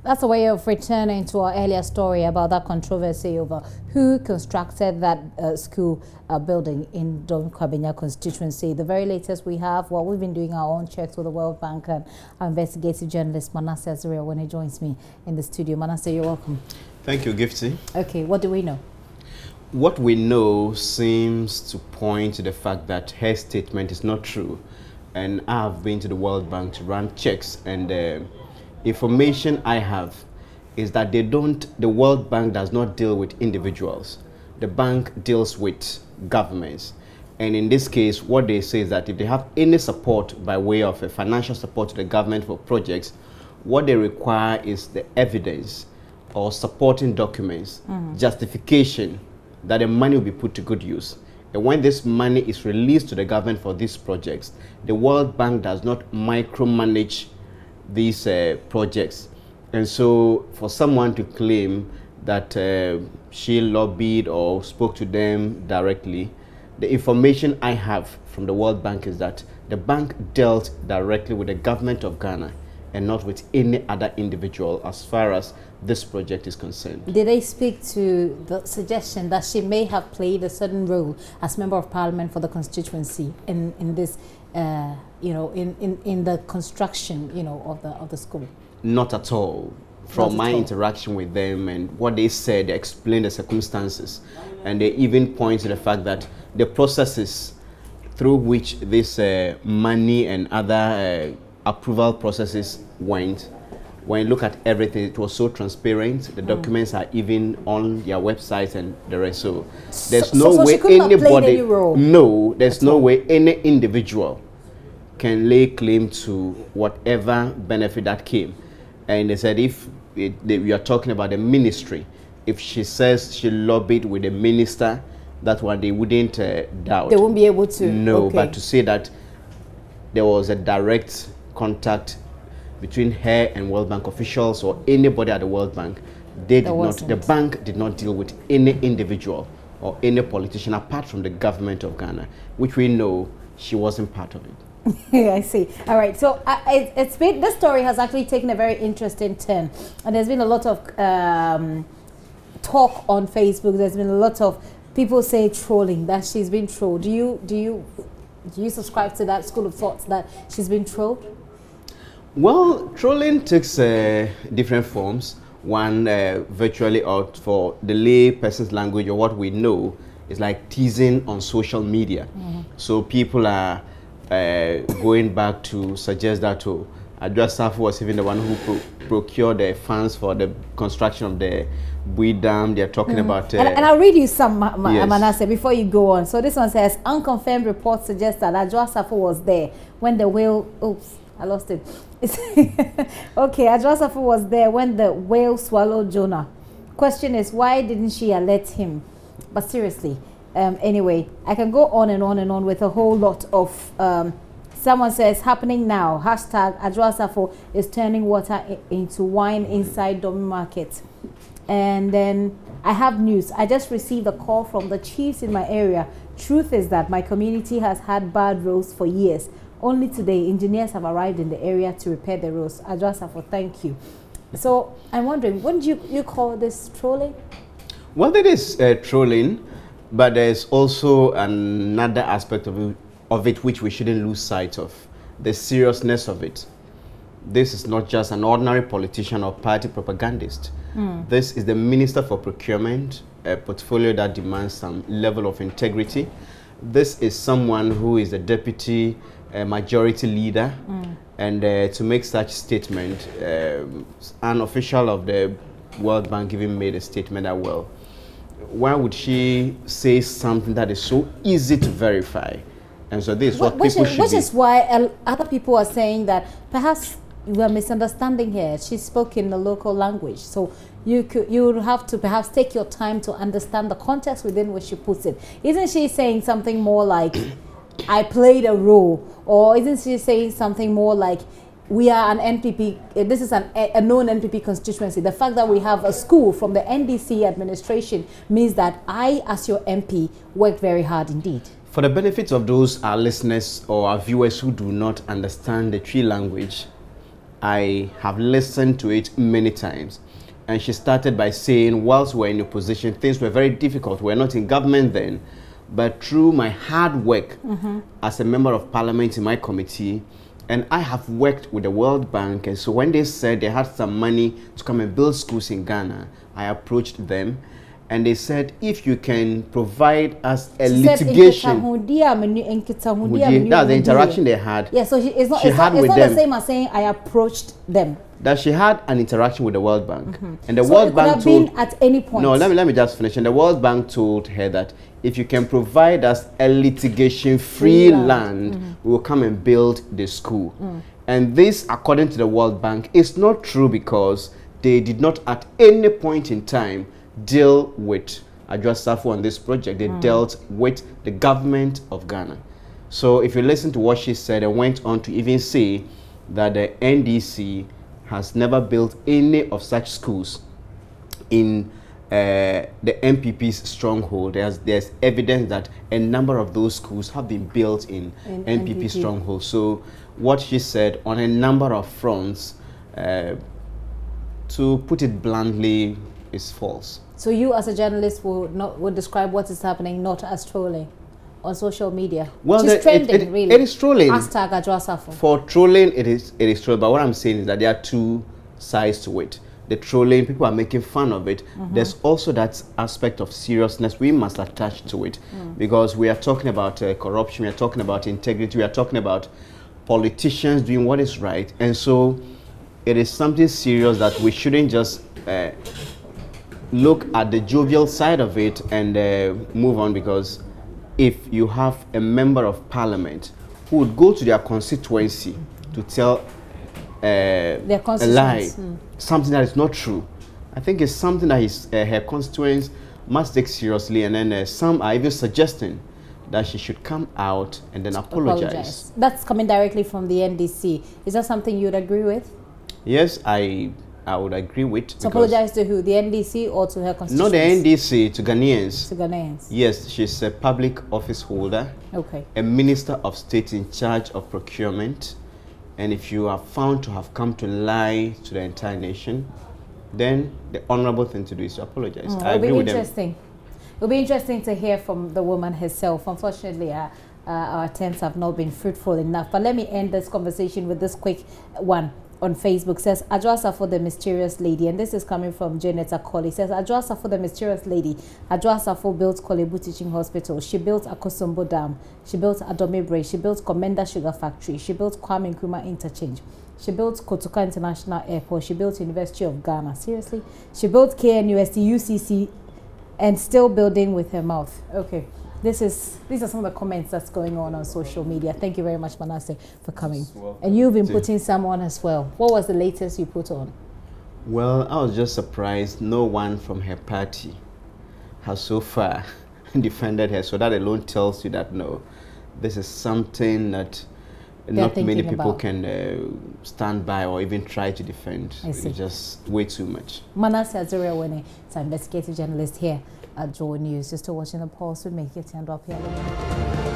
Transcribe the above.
That's a way of returning to our earlier story about that controversy over who constructed that school building in Dom Kwabenya constituency. The very latest we have, well, we've been doing our own checks with the World Bank, and our investigative journalist Manasseh Azria when he joins me in the studio. Manasseh, you're welcome. Thank you, Gifty. Okay, what do we know? What we know seems to point to the fact that her statement is not true. And I have been to the World Bank to run checks, and information I have is that the World Bank does not deal with individuals. The bank deals with governments. And in this case, what they say is that if they have any support by way of a financial support to the government for projects, what they require is the evidence or supporting documents, justification that the money will be put to good use. And when this money is released to the government for these projects, the World Bank does not micromanage these projects. And so for someone to claim that she lobbied or spoke to them directly, the information I have from the World Bank is that the bank dealt directly with the government of Ghana and not with any other individual as far as this project is concerned. Did they speak to the suggestion that she may have played a certain role as Member of Parliament for the constituency in this, in the construction, of the school? Not at all. From my interaction with them and what they said, they explained the circumstances, and they even point to the fact that the processes through which this money and other approval processes went, when you look at everything, it was so transparent. The documents are even on their websites and the rest. So there's no way anybody, there's no way any individual can lay claim to whatever benefit that came. And they said if we are talking about the ministry, if she says she lobbied with the minister, that's what they wouldn't doubt. They won't be able to. No, but to say that there was a direct contact between her and World Bank officials or anybody at the World Bank, they did not. The bank did not deal with any individual or any politician apart from the government of Ghana, which we know she wasn't part of it. I see. All right. So this story has actually taken a very interesting turn, and there's been a lot of talk on Facebook. There's been a lot of people say trolling, that she's been trolled. Do you subscribe to that school of thoughts that she's been trolled? Well, trolling takes different forms. One virtually out for the lay person's language, or what we know is like teasing on social media. So people are going back to suggest that Adwoa Safo was even the one who procured the funds for the construction of the Bui Dam. They're talking about... and I'll read you some, Manasseh, before you go on. So this one says, unconfirmed reports suggest that Adwoa Safo was there when the whale... Oops, I lost it. Okay, Adwoa Safo was there when the whale swallowed Jonah. Question is, why didn't she alert him? But seriously... anyway, I can go on and on and on with a whole lot of, someone says, happening now, hashtag Adwoa Safo is turning water into wine inside Dome Market. And then I have news. I just received a call from the chiefs in my area. Truth is that my community has had bad roads for years. Only today, engineers have arrived in the area to repair the roads. Adwoa Safo, thank you. So I'm wondering, wouldn't you call this trolling? Well, it is trolling. But there's also another aspect of it which we shouldn't lose sight of, the seriousness of it. This is not just an ordinary politician or party propagandist. This is the Minister for Procurement, a portfolio that demands some level of integrity. This is someone who is a deputy majority leader, and to make such statement, an official of the World Bank even made a statement that, well, why would she say something that is so easy to verify? And so this is what people should... Which is why other people are saying that perhaps you are misunderstanding here. She spoke in the local language. So you would have to perhaps take your time to understand the context within which she puts it. Isn't she saying something more like, I played a role? Or isn't she saying something more like, we are an NPP, this is a known NPP constituency. The fact that we have a school from the NDC administration means that I, as your MP, worked very hard indeed. For the benefit of those our listeners or our viewers who do not understand the Twi language, I have listened to it many times. And she started by saying, whilst we're in opposition, things were very difficult. We're not in government then. But through my hard work as a member of parliament in my committee, and I have worked with the World Bank, and so when they said they had some money to come and build schools in Ghana, I approached them, and they said, if you can provide us a litigation. That's the interaction they had. Yeah, so it's not the same as saying I approached them. That she had an interaction with the World Bank, and the World Bank told been at any point. No, let me just finish. And the World Bank told her that if you can provide us a litigation-free land, we will come and build the school. And this, according to the World Bank, is not true because they did not at any point in time deal with Adwoa Safo on this project. They dealt with the government of Ghana. So if you listen to what she said, and went on to even say that the NDC has never built any of such schools in the MPP's stronghold. There's evidence that a number of those schools have been built in MPP stronghold. So what she said on a number of fronts, to put it bluntly, is false. So you as a journalist would describe what is happening not as trolling on social media? Well, it's trending, really. It is trolling. Hashtag Adwoa Safo. For trolling, it is trolling. But what I'm saying is that there are two sides to it. The trolling, people are making fun of it. There's also that aspect of seriousness we must attach to it, because we are talking about corruption, we are talking about integrity, we are talking about politicians doing what is right. And so it is something serious that we shouldn't just look at the jovial side of it and move on, because if you have a member of parliament who would go to their constituency to tell a lie, something that is not true, I think it's something that her constituents must take seriously. And then some are even suggesting that she should come out and then apologize. That's coming directly from the NDC. Is that something you would agree with? Yes, I would agree with. So apologize to who? The NDC or to her constituents? Not the NDC, to Ghanaians. To Ghanaians. Yes, she's a public office holder. Okay. A minister of state in charge of procurement. And if you are found to have come to lie to the entire nation, then the honorable thing to do is to apologize. I agree with them. It'll be interesting to hear from the woman herself. Unfortunately, our attempts have not been fruitful enough. But let me end this conversation with this quick one. On Facebook says, Adwoa Safo the mysterious lady, and this is coming from Janet Akoli. Says, Adwoa Safo the mysterious lady. Adwoa Safo built Kolebu Teaching Hospital. She built Akosombo Dam. She built Adomebre. She built Comenda Sugar Factory. She built Kwame Nkrumah Interchange. She built Kotoka International Airport. She built University of Ghana. Seriously? She built KNUST, UCC, and still building with her mouth. Okay. These are some of the comments that's going on social media. Thank you very much, Manasseh, for coming. And you've been putting some on as well. What was the latest you put on? Well, I was just surprised no one from her party has so far defended her. So that alone tells you that, no, this is something that not many people can stand by or even try to defend. It's just way too much. Manasseh Azuriawene is an investigative journalist here at JoyNews. You're still watching The Pulse with me, Getting Up here.